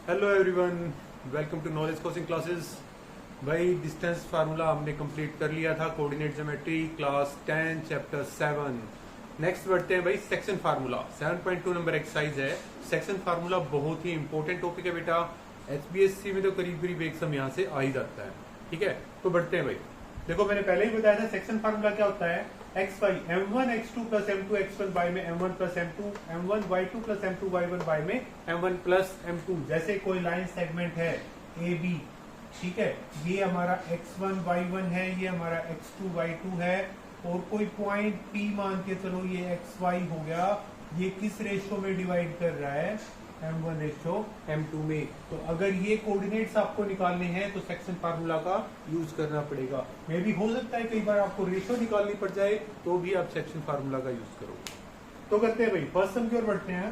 Hello everyone, welcome to knowledge coaching classes. भाई distance formula हमने complete कर लिया था, coordinate geometry class 10 chapter 7। Next बढ़ते हैं भाई सेक्शन फार्मूला। 7.2 नंबर एक्सरसाइज है। सेक्शन फार्मूला बहुत ही इंपॉर्टेंट टॉपिक है बेटा। एचबीएससी में तो करीब करीब एग्जाम यहाँ से आ ही जाता है। ठीक है, तो बढ़ते हैं भाई। देखो मैंने पहले ही बताया था सेक्शन फार्मूला क्या होता है। X Y m1 x2 plus m2 x1 by में m1 plus m2 m1 y2 plus m2 y1 by में m1 प्लस m2। जैसे कोई लाइन सेगमेंट है ए बी, ठीक है, ये हमारा x1 y1 है, ये हमारा x2 y2 है, और कोई पॉइंट P मान के चलो ये xy हो गया। ये किस रेशो में डिवाइड कर रहा है? m1 रेशो m2 में। तो अगर ये कोऑर्डिनेट्स आपको निकालने हैं तो सेक्शन फार्मूला का यूज करना पड़ेगा। मे भी हो सकता है कई बार आपको रेशो निकालनी पड़ जाए तो भी आप सेक्शन फार्मूला का यूज करो। तो करते हैं भाई, फर्स्ट सम की ओर बढ़ते हैं।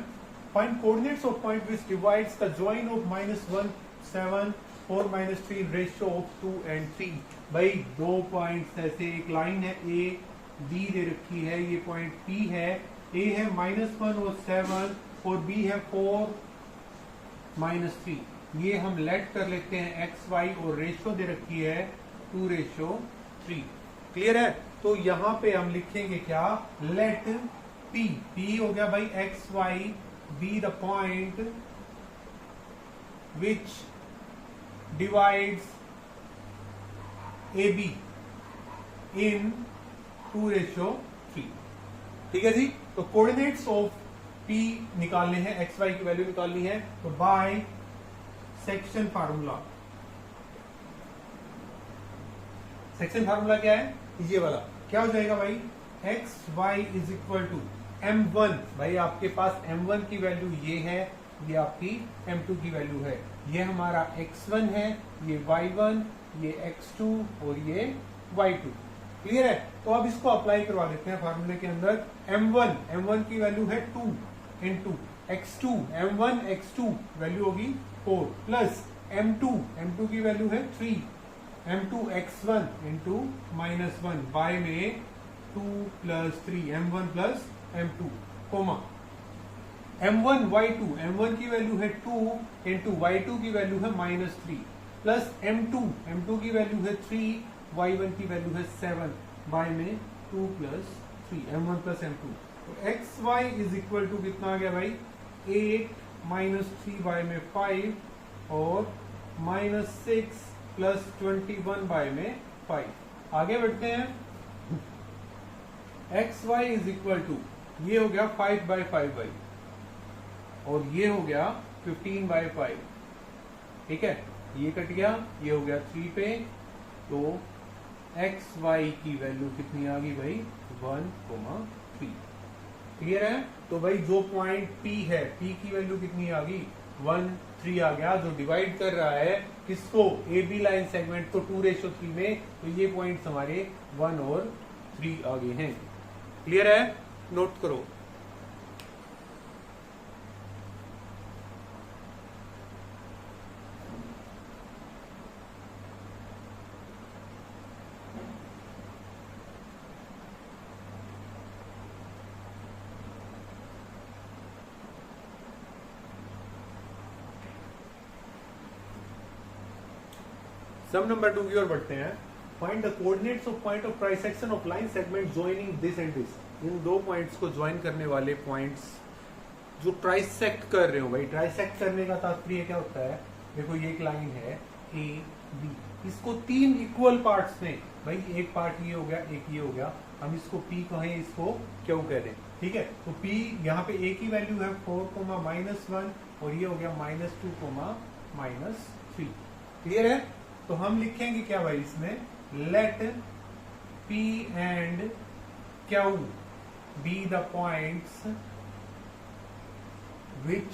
Find coordinates of point which divides the join of -1 7 4 -3 ratio of 2 and 3। भाई दो पॉइंट्स ऐसे, एक लाइन है ए बी दे रखी है, ये पॉइंट पी है, ए है -1 और 7 और बी है 4 -3। ये हम लेट कर लेते हैं एक्स वाई और रेशो दे रखी है 2:3। क्लियर है? तो यहां पे हम लिखेंगे क्या? लेट पी, पी हो गया भाई x y be the point which divides A B in 2:3। ठीक है जी। तो कोऑर्डिनेट्स ऑफ P निकालने हैं, एक्स वाई की वैल्यू निकालनी है, तो by section formula. Section formula क्या है? ये वाला क्या हो जाएगा भाई? X y is equal to m1। भाई आपके पास m1 की वैल्यू ये है, ये आपकी m2 की वैल्यू है, ये हमारा x1 है, ये y1, ये x2 और ये y2। क्लियर है? तो अब इसको अप्लाई करवा देते हैं फार्मूले के अंदर। m1 की वैल्यू है 2 into x2, m1 x2 value होगी 4 प्लस m2 की वैल्यू है 3, m2 x1 इंटू -1 बाय में 2 plus 3 m1 plus m2 coma m1 m1 की वैल्यू है 2 इंटू y2 की वैल्यू है -3 प्लस m2 की वैल्यू है 3, y1 की वैल्यू है 7 बाय में 2 प्लस 3 m1 प्लस m2। तो x y is equal to कितना आ गया भाई? 8 -3 बाय में 5 और -6 प्लस 21 बाय में 5। आगे बढ़ते हैं। X y is equal to, ये हो गया 5/5 भाई, और ये हो गया 15/5। ठीक है, ये कट गया, ये हो गया 3 पे। तो एक्स वाई की वैल्यू कितनी आ गई भाई? 1,3। क्लियर है? तो भाई जो पॉइंट P है, P की वैल्यू कितनी आ गई? 1, 3 आ गया, जो डिवाइड कर रहा है किसको? ए बी लाइन सेगमेंट को 2:3 में। तो ये पॉइंट्स हमारे 1 और 3 आ गए हैं। क्लियर है? नोट करो। सम नंबर 2 की ओर बढ़ते हैं। Find the coordinates of point of trisection of line segment joining this and this. इन दो पॉइंट्स को ज्वाइन करने वाले पॉइंट्स जो ट्राइसेक्ट कर रहे हो। भाई ट्राइसेक्ट करने का तात्पर्य क्या होता है? देखो ये एक लाइन है ए बी, इसको 3 इक्वल पार्ट्स में, भाई एक पार्ट ये हो गया, एक ये हो गया, हम इसको P कहें, इसको क्यों कह दें। ठीक है, तो P यहाँ पे A की वैल्यू है 4, -1 और ये हो गया -2, -3। क्लियर है? तो हम लिखेंगे क्या भाई इसमें? Let P and Q be the points which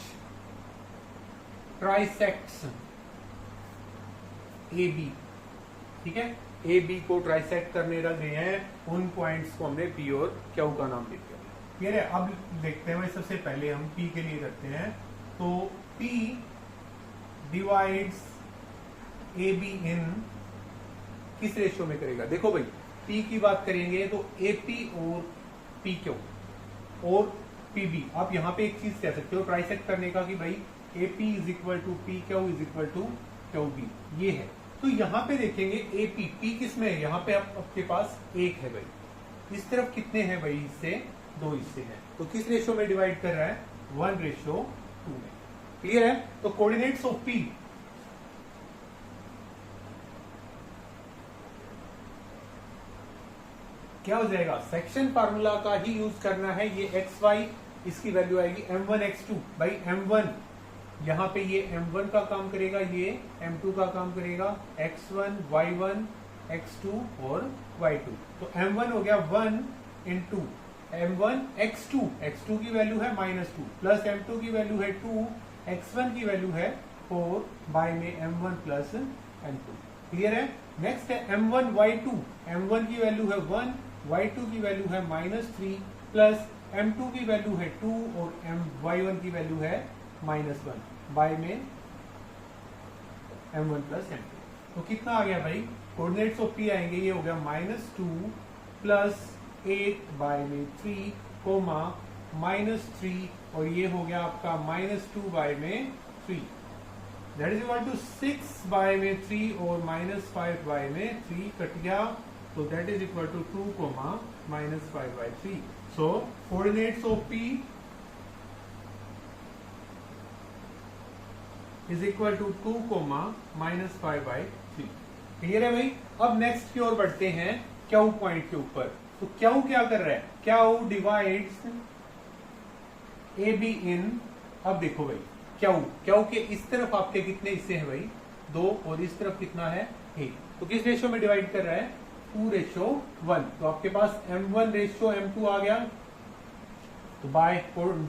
trisects A B. ठीक है, ए बी को ट्राइसेक्ट करने लग गए हैं, उन पॉइंट्स को हमने P और Q का नाम दे दिया। क्लियर है? अब देखते हैं भाई, सबसे पहले हम P के लिए करते हैं। तो P डिवाइड्स ए बी इन किस रेशियो में करेगा? देखो भाई P की बात करेंगे तो AP और PQ और पीबी। आप यहाँ पे एक चीज कह सकते हो ट्राइसेक्ट करने का कि भाई AP is equal to P Q is equal to Q B, ये है। तो यहाँ पे देखेंगे AP, P किस में है, यहाँ पे आपके पास 1 है भाई, इस तरफ कितने हैं भाई हिस्से, 2 हिस्से हैं, तो किस रेशो में डिवाइड कर रहा है, 1:2 में। क्लियर है? तो कोऑर्डिनेट्स ऑफ P क्या हो जाएगा, सेक्शन फार्मूला का ही यूज करना है। ये XY, इसकी वैल्यू आएगी M1 X2, भाई M1 यहाँ पे ये M1 का काम करेगा, ये M2 का काम करेगा, X1 Y1 X2 और Y2। तो M1 हो गया 1 इंटू M1 X2, X2 की वैल्यू है -2 प्लस M2 की वैल्यू है 2, X1 की वैल्यू है 4 बाय में M1 प्लस M2। क्लियर है? नेक्स्ट है M1 Y2, M1 की वैल्यू है 1, Y2 की वैल्यू है -3 प्लस M2 की वैल्यू है 2 और Y1 की वैल्यू है -1 बाय में M1 प्लस M2। तो कितना आ गया भाई, कोऑर्डिनेट्स ऑफ P आएंगे, ये हो गया -2 प्लस 8 बाय में 3 कोमा -3 और ये हो गया आपका -2 बाय में 3, that is equal to 6 by में 3 और -5 बाय में 3 कट गया, तो that is equal to 2 comma -5 by 3। So coordinates of P is equal to 2 comma -5 by 3। Clear है भाई? अब नेक्स्ट की ओर बढ़ते हैं, क्यू पॉइंट के ऊपर। तो क्यू क्या कर रहा है, क्यू डिवाइड्स AB इन, अब देखो भाई क्यू के इस तरफ आपके कितने हिस्से हैं भाई, 2 और इस तरफ कितना है 1, तो किस रेशियो में डिवाइड कर रहा है, 2:1। तो आपके पास M1:M2 आ गया। तो by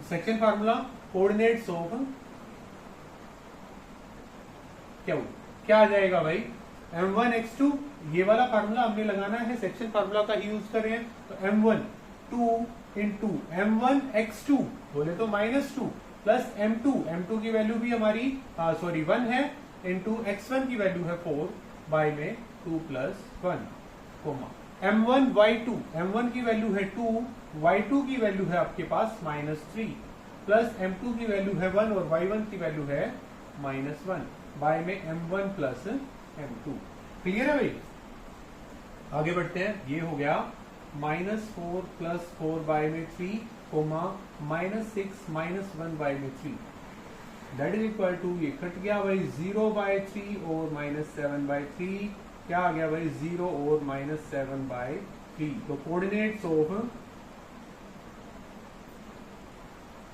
section formula coordinates of Q क्या आ जाएगा भाई, M1 X2, ये वाला फार्मूला हमने लगाना है, सेक्शन फार्मूला का ही यूज कर रहे हैं। तो M1 2 इंटू M1 X2 बोले तो -2 प्लस M2 की वैल्यू भी हमारी 1 है, इंटू X1 की वैल्यू है 4 बाय में 2 plus 1 coma M1 Y2, M1 की वैल्यू है 2, Y2 की वैल्यू है आपके पास -3 प्लस M2 की वैल्यू है 1 और Y1 की वैल्यू है -1 बाय में M1 प्लस M2। क्लियर है भाई? आगे बढ़ते हैं, ये हो गया -4 प्लस 4 बाय में 3 कोमा -6 -1 बाय में 3, दैट इज इक्वल टू, ये कट गया भाई 0 बाय 3 और -7 बाय 3, क्या आ गया भाई 0 और -7 बाय 3। तो कोऑर्डिनेट्स ऑफ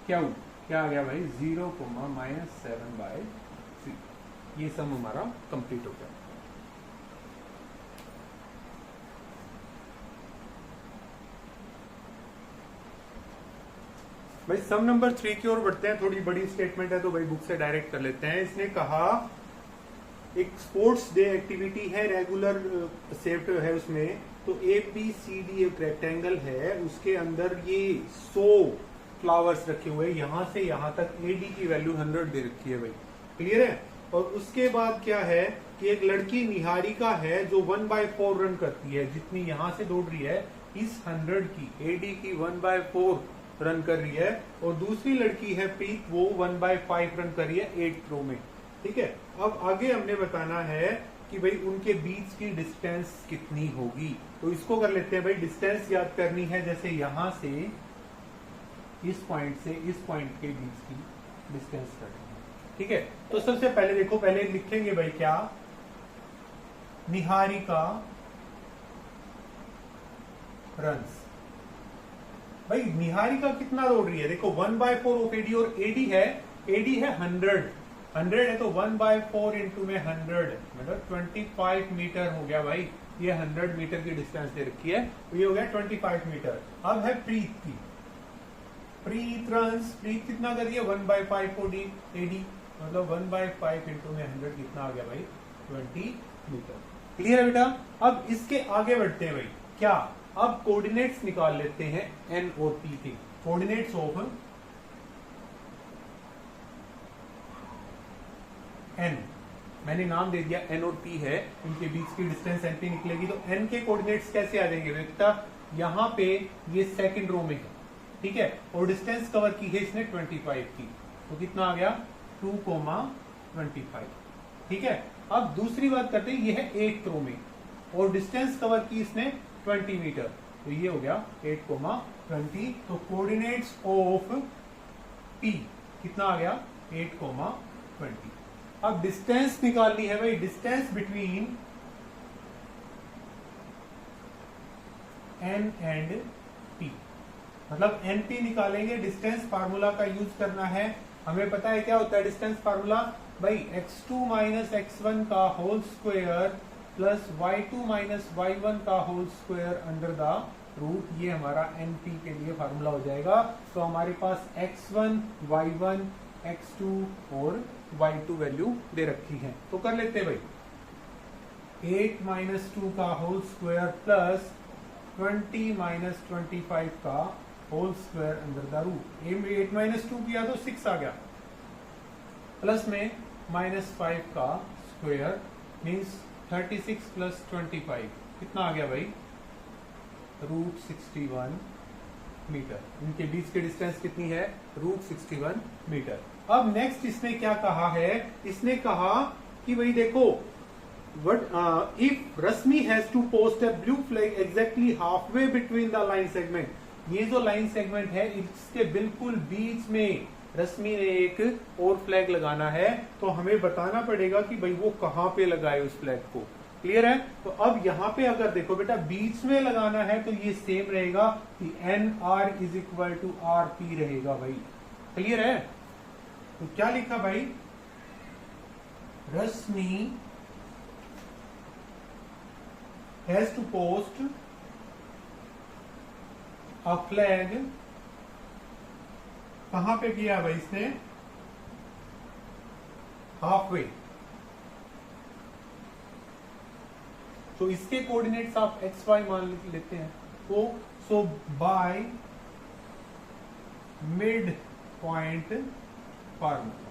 क्या आ गया भाई 0 -7 बाय 3। ये सम हमारा कंप्लीट हो गया। भाई सम नंबर 3 की ओर बढ़ते हैं, थोड़ी बड़ी स्टेटमेंट है तो भाई बुक से डायरेक्ट कर लेते हैं। इसने कहा एक स्पोर्ट्स डे एक्टिविटी है, रेगुलर सेफ्ट है उसमें, तो ABCD एक रेक्टेंगल है, उसके अंदर ये 100 फ्लावर्स रखे हुए, यहां से यहां तक AD की वैल्यू 100 दे रखी है भाई। क्लियर है? और उसके बाद क्या है कि एक लड़की निहारिका है जो 1/4 रन करती है, जितनी यहां से दौड़ रही है इस 100 की AD की 1/4 रन कर रही है, और दूसरी लड़की है प्रीत, वो 1/5 रन कर रही है 8 थ्रो में। ठीक है, अब आगे हमने बताना है कि भाई उनके बीच की डिस्टेंस कितनी होगी, तो इसको कर लेते हैं भाई। डिस्टेंस याद करनी है, जैसे यहां से इस पॉइंट से इस पॉइंट के बीच की डिस्टेंस करनी है। ठीक है, तो सबसे पहले देखो, पहले लिखेंगे भाई क्या, निहारिका रन्स। भाई निहारिका कितना दौड़ रही है, देखो 1/4 ऑफ AD, और AD है 100 है, तो 1/4 इंटू में 100 मतलब 25 मीटर हो गया भाई। ये 100 मीटर की डिस्टेंस दे रखी है, तो ये हो गया 25 मीटर। अब है प्रीत की, प्रीत रन्स, प्रीत कितना कर रही है 1/5 AD, मतलब 1/5 इंटू में 100 कितना आ गया भाई 20 मीटर। क्लियर है बेटा? अब इसके आगे बढ़ते हैं भाई, क्या अब कोऑर्डिनेट्स निकाल लेते हैं N और P के। कोऑर्डिनेट्स ऑफ N, मैंने नाम दे दिया N और P है, इनके बीच की डिस्टेंस NP निकलेगी। तो N के कोऑर्डिनेट्स कैसे आ जाएंगे बेटा, यहाँ पे ये सेकंड रो में है, ठीक है, और डिस्टेंस कवर की है इसने 25 की, तो कितना आ गया 2,25। ठीक है, अब दूसरी बात करते हैं, ये है 8 रो में और डिस्टेंस कवर की इसने 20 मीटर, तो ये हो गया 8,20। तो कोऑर्डिनेट्स ऑफ P कितना आ गया 8,20। अब डिस्टेंस निकालनी है भाई, distance between N and P, मतलब NP निकालेंगे, डिस्टेंस फार्मूला का यूज करना है। हमें पता है क्या होता है डिस्टेंस फार्मूला भाई, x2 माइनस x1 का whole square plus y2 minus y1 का whole square under the root, ये हमारा NP के लिए फार्मूला हो जाएगा। तो हमारे पास x1, y1, x2 और y2 वैल्यू दे रखी है, तो कर लेते हैं भाई। 8 माइनस 2 का होल स्क्वायर प्लस 20 माइनस 25 का whole square under the root. 8 minus 2 किया तो 6 आ गया, प्लस में माइनस 5 का स्क्वायर मीन्स 36 प्लस 25 कितना आ गया भाई, रूट 61 मीटर। इनके बीच की डिस्टेंस कितनी है, रूट 61 मीटर। अब नेक्स्ट इसने क्या कहा है, इसने कहा कि भाई देखो, if Rasmi has to post a blue flag exactly halfway between the line segment, ये जो लाइन सेगमेंट है इसके बिल्कुल बीच में रश्मि ने एक और फ्लैग लगाना है, तो हमें बताना पड़ेगा कि भाई वो कहां पे लगाए उस फ्लैग को। क्लियर है, तो अब यहां पे अगर देखो बेटा बीच में लगाना है तो ये सेम रहेगा कि NR is equal to RP रहेगा भाई। क्लियर है, तो क्या लिखा भाई, रश्मि has to post a flag, कहां पे किया भाई इसने, हाफवे। तो इसके कोऑर्डिनेट्स आप XY मान लेते हैं, तो सो बाय मिड पॉइंट फार्मूला।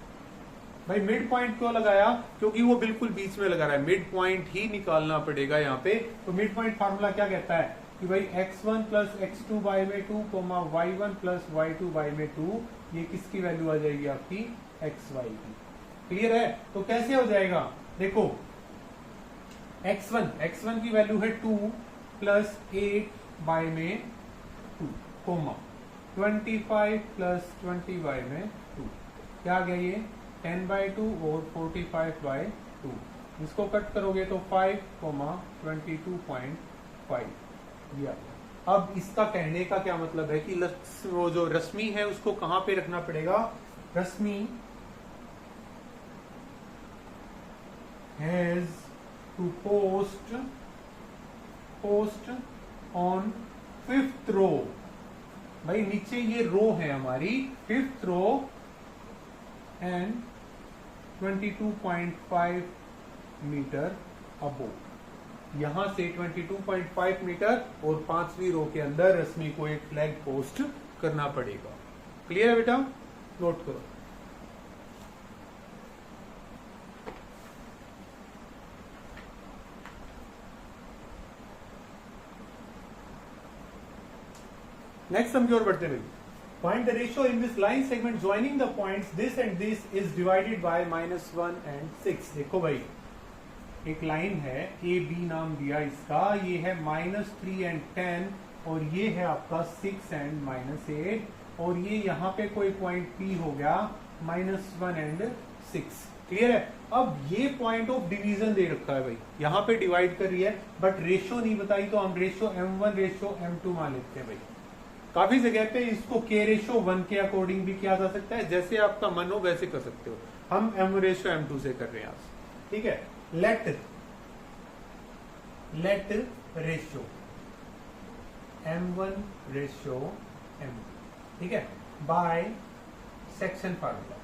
भाई मिड पॉइंट क्यों लगाया, क्योंकि वो बिल्कुल बीच में लगा रहा है, मिड पॉइंट ही निकालना पड़ेगा यहाँ पे। तो मिड पॉइंट फार्मूला क्या कहता है कि भाई x1 प्लस x2 बाई में 2, y1 प्लस y2 बाई में 2, ये किसकी वैल्यू आ जाएगी आपकी, xy की। क्लियर है, तो कैसे हो जाएगा, देखो x1 की वैल्यू है 2 प्लस 8 बाई में 2, 25 प्लस 20 बाई में 2, क्या आ गया ये 10/2 और 45/2, इसको कट करोगे तो 5,22.5 दिया। अब इसका कहने का क्या मतलब है कि वो जो रश्मि है उसको कहां पे रखना पड़ेगा, Rashmi has to post on 5th row. भाई नीचे ये रो है हमारी 5th row and 22.5 metre above, यहां से 22.5 मीटर और 5वीं रो के अंदर रश्मि को एक फ्लैग पोस्ट करना पड़ेगा। क्लियर है बेटा, नोट करो। नेक्स्ट हम की ओर बढ़ते हैं। Find the ratio in this line segment joining the points this and this is divided by -1 and 6। देखो भाई एक लाइन है AB नाम दिया इसका, ये है -3 and 10 और ये है आपका 6 and -8 और ये यहाँ पे कोई पॉइंट P हो गया -1 and 6। क्लियर है, अब ये पॉइंट ऑफ डिवीजन दे रखा है भाई, यहाँ पे डिवाइड कर रही है बट रेशियो नहीं बताई, तो हम रेशियो M1 रेशियो M2 मान लेते हैं भाई। काफी जगह पे इसको K रेशियो 1 के अकॉर्डिंग भी किया जा सकता है, जैसे आपका मन हो वैसे कर सकते हो। हम M रेशियो M2 से कर रहे हैं आज, ठीक है। Let ratio M1 ratio M2, ठीक है, बाय सेक्शन फार्मूला।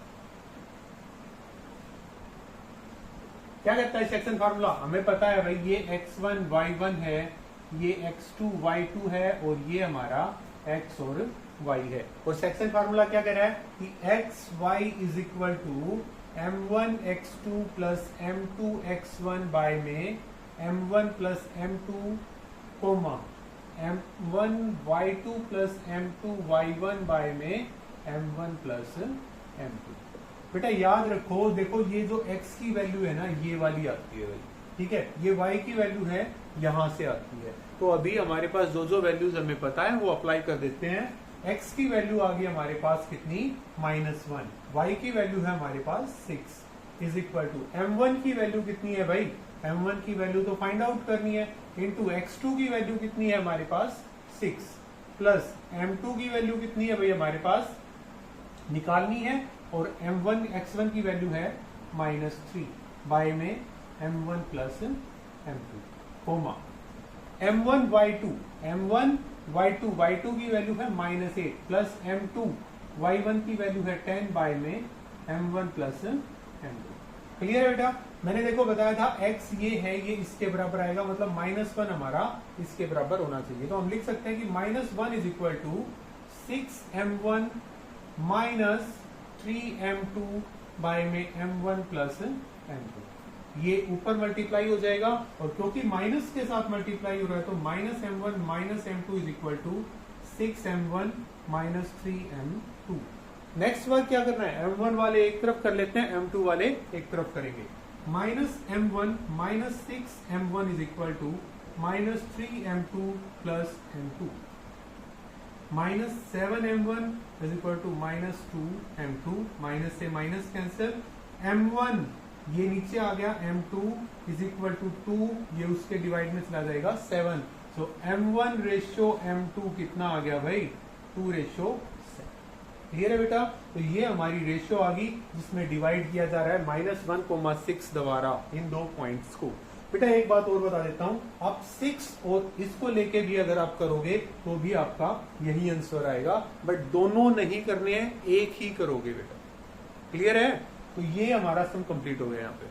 क्या कहता है सेक्शन फार्मूला, हमें पता है भाई ये x1 y1 है, ये x2 y2 है और ये हमारा x और y है। और सेक्शन फार्मूला क्या कह रहा है कि x y is equal to m1 x2 plus m2 x1 by में m1 plus m2 coma m1 y2 plus m2 y1 bye में m1 प्लस m2। बेटा याद रखो, देखो ये जो x की वैल्यू है ना ये वाली आती है भाई, ठीक है, ये y की वैल्यू है यहां से आती है। तो अभी हमारे पास जो वैल्यूज हमें पता है वो अप्लाई कर देते हैं। x की वैल्यू आ गई हमारे पास कितनी, -1, y की वैल्यू है हमारे पास 6 इज इक्वल टू m1 की वैल्यू कितनी है भाई, m1 की वैल्यू तो फाइंड आउट करनी है, इंटू x2 की वैल्यू कितनी है हमारे पास 6 प्लस m2 की वैल्यू कितनी है भाई हमारे पास निकालनी है, और m1 x1 की वैल्यू है -3 बाय में m1 plus m2 coma m1 y2 की वैल्यू है -8 प्लस m2 y1 की वैल्यू है 10 बाय में m1 प्लस m2। क्लियर है बेटा, मैंने देखो बताया था x ये है, ये इसके बराबर आएगा, मतलब -1 हमारा इसके बराबर होना चाहिए। तो हम लिख सकते हैं कि -1 is equal to 6m1 -3m2 bye में m1 प्लस m2। ये ऊपर मल्टीप्लाई हो जाएगा, और क्योंकि माइनस के साथ मल्टीप्लाई हो रहा है तो -m1 -m2 is equal to 6m1 -3m2। Next work क्या करना है, m1 वाले एक तरफ कर लेते हैं, m2 वाले एक तरफ करेंगे। -m1 -6m1 is equal to -3m2 plus m2, -7m1 is equal to -2m2, minus से माइनस कैंसिल, m1 ये नीचे आ गया, m2 इज इक्वल टू 2, ये उसके डिवाइड में चला जाएगा 7, सो m1 रेशियो m2 कितना आ गया भाई 2:7। क्लियर है बेटा, तो ये हमारी रेशियो आ गई जिसमें डिवाइड किया जा रहा है -1,6 द्वारा इन दो पॉइंट्स को। बेटा एक बात और बता देता हूं, आप 6 और इसको लेके भी अगर आप करोगे तो भी आपका यही आंसर आएगा, बट दोनों नहीं करने हैं, एक ही करोगे बेटा। क्लियर है, तो ये हमारा सम कंप्लीट हो गया यहां पे।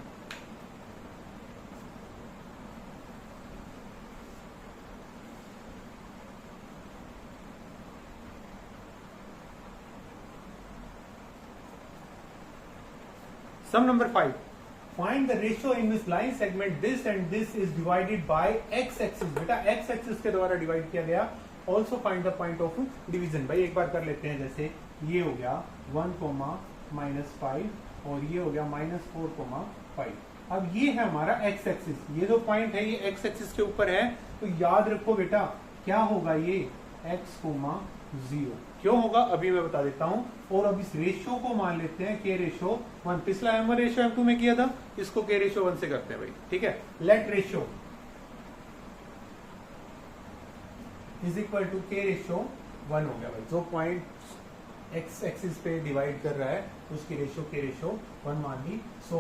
Sum number 5, find the ratio in this line segment this and this is divided by x axis. बेटा x एक्सिस के द्वारा डिवाइड किया गया। Also find the point of division. भाई एक बार कर लेते हैं, जैसे ये हो गया 1,-5 और ये हो गया -4,5। अब ये है हमारा x एक्सिस, ये जो पॉइंट है ये x एक्सिस के ऊपर है, तो याद रखो बेटा क्या होगा ये x, 0 क्यों होगा अभी मैं बता देता हूं। और अब इस रेशियो को मान लेते हैं k रेशियो 1, पिछला m1 रेशियो m2 में किया था, इसको k रेशियो 1 से करते हैं भाई, ठीक है। Let ratio is equal to k ratio 1 हो गया भाई, जो पॉइंट x एक्सिस पे डिवाइड कर रहा है उसकी रेशियो k रेशियो 1 मान ली। सो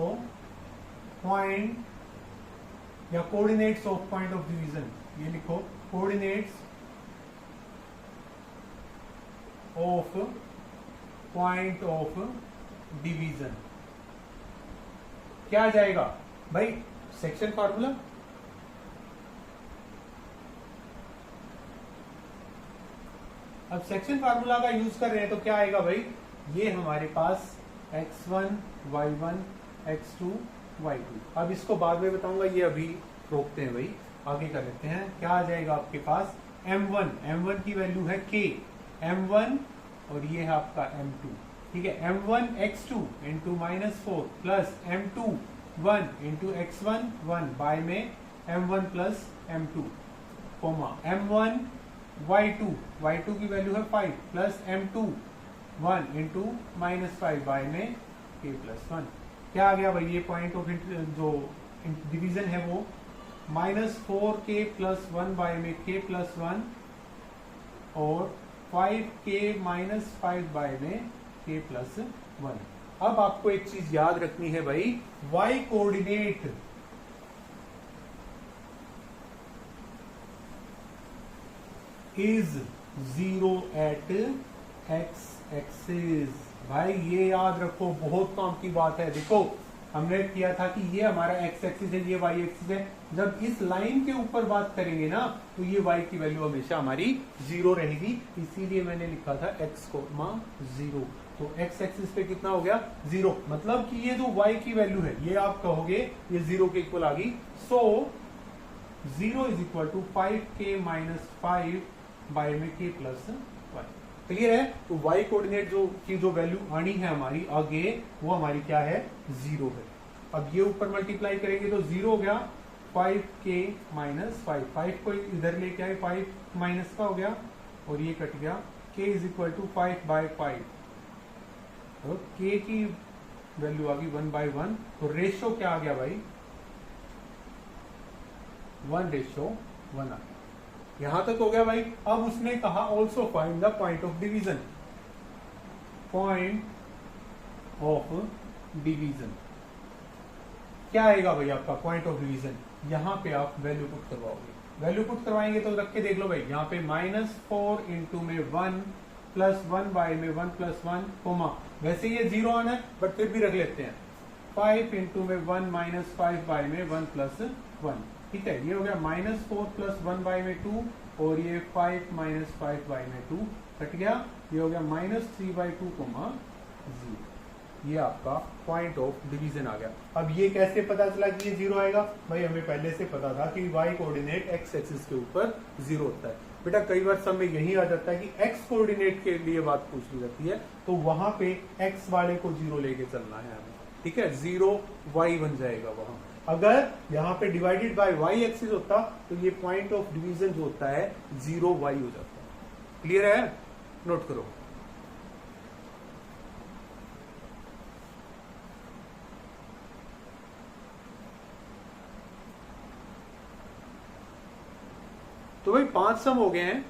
पॉइंट या coordinates of point of division, ये लिखो coordinates of point of division क्या आ जाएगा भाई, सेक्शन फार्मूला। अब सेक्शन फार्मूला का यूज कर रहे हैं तो क्या आएगा भाई, ये हमारे पास x1 y1 x2 y2। अब इसको बाद में बताऊंगा, ये अभी रोकते हैं भाई, आगे कर लेते हैं। क्या आ जाएगा आपके पास m1 की वैल्यू है k, m1 और ये है आपका m2, ठीक है। m1 x2 into -4 plus m2 1 into x1 1 bye में m1 plus m2 coma m1 y2 की वैल्यू है 5 प्लस m2 1 इंटू -5 बाय में k प्लस 1। क्या आ गया भाई, ये पॉइंट ऑफ जो डिवीजन है वो -4k प्लस 1 बाय में k प्लस 1 और 5k -5 बाय में k प्लस 1। अब आपको एक चीज याद रखनी है भाई, y coordinate is 0 at x axis. भाई ये याद रखो, बहुत काम की बात है। देखो हमने किया था कि ये हमारा x एक्सिस है, ये y एक्सिस है। जब इस लाइन के ऊपर बात करेंगे ना तो ये y की वैल्यू हमेशा हमारी 0 रहेगी, इसीलिए मैंने लिखा था x, 0। तो x एक्सिस पे कितना हो गया 0, मतलब कि ये जो y की वैल्यू है ये आप कहोगे ये 0 के इक्वल आ गई। So 0 is equal to 5k -5 by में k प्लस 1। क्लियर है? तो y कोऑर्डिनेट जो वैल्यू आनी है हमारी आगे, वो हमारी क्या है? 0 है। अब ये ऊपर मल्टीप्लाई करेंगे तो 0 हो गया 5k माइनस 5, 5 को इधर लेके आए, 5 माइनस का हो गया और ये कट गया, k इज इक्वल टू 5/5। तो k की वैल्यू आ गई 1/1, तो रेशो क्या आ गया भाई? 1:1 आ गया। यहां तक हो गया भाई। अब उसने कहा also find the point of division. Point of division क्या आएगा भाई आपका पॉइंट ऑफ डिवीजन? यहां पे आप वैल्यू पुट करवाओगे। वैल्यू पुट करवाएंगे तो रख के देख लो भाई, यहाँ पे -4 इंटू में 1 प्लस 1 में 1 प्लस 1 कोमा, वैसे ये 0 आना है बट फिर भी रख लेते हैं। 5 इंटू में 1 माइनस 5 में 1 प्लस 1, ठीक है। ये हो गया -4 प्लस 1 में 2 और ये 5 माइनस 5 में 2 कट गया। ये हो गया -3/2 कोमा 0। ये आपका पॉइंट ऑफ डिवीजन आ गया। अब ये कैसे पता चला कि ये 0 आएगा? भाई हमें पहले से पता था कि y कोऑर्डिनेट x एक्सिस के ऊपर 0 होता है। बेटा कई बार सब में यही आ जाता है कि x कोऑर्डिनेट के लिए बात पूछ ली जाती है, तो वहां पे x वाले को 0 लेके चलना है हमें, ठीक है। 0 y बन जाएगा वहां। अगर यहाँ पे डिवाइडेड बाय y एक्सिस होता तो ये पॉइंट ऑफ डिवीजन जो होता है 0y हो जाता। क्लियर है? नोट करो। तो भाई 5 सम हो गए हैं।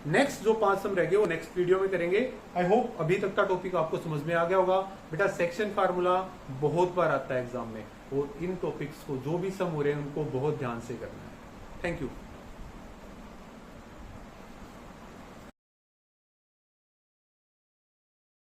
नेक्स्ट जो 5 सम रह गए वो नेक्स्ट वीडियो में करेंगे। आई होप अभी तक का टॉपिक आपको समझ में आ गया होगा। बेटा सेक्शन फार्मूला बहुत बार आता है एग्जाम में, और इन टॉपिक्स को जो भी सम हो रहे हैं उनको बहुत ध्यान से करना है। Thank you.